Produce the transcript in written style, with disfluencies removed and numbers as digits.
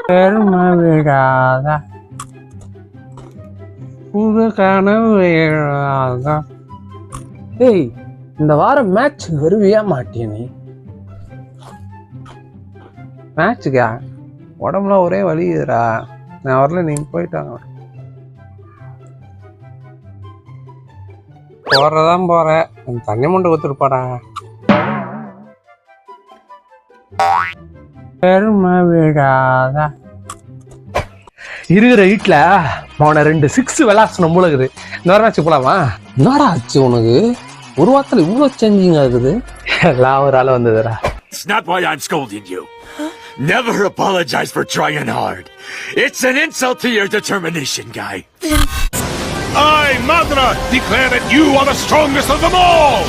பெருமை விடாத புது கனவு விடாத. ஏய், இந்த வாரம் மேட்ச் வருவியா மாட்டிய நீ? மேட்சுக்கா? உடம்புலாம் ஒரே வலிக்குதுடா. நான் வரல, நீங்க போயிட்டாங்க. போறதான் போறேன், தண்ணி மொண்டை கொடுத்துருப்பாடா. பெருமை விடாத இருக்கிற வீட்டுல அவனை 2 6 விளாசனம் மூலகுது. இந்த வாரம் மேட்ச் போலாமா? என்னடா ஆச்சு உனக்கு? ஒரு வாரத்துல இவ்வளவு சேஞ்சிங் ஆகுது. எல்லாம் ஒரு ஆள் வந்ததுடா. It's not why I'm scolding you. Never apologize for trying hard. It's an insult to your determination, guy. I, Madra, declare that you are the strongest of them all!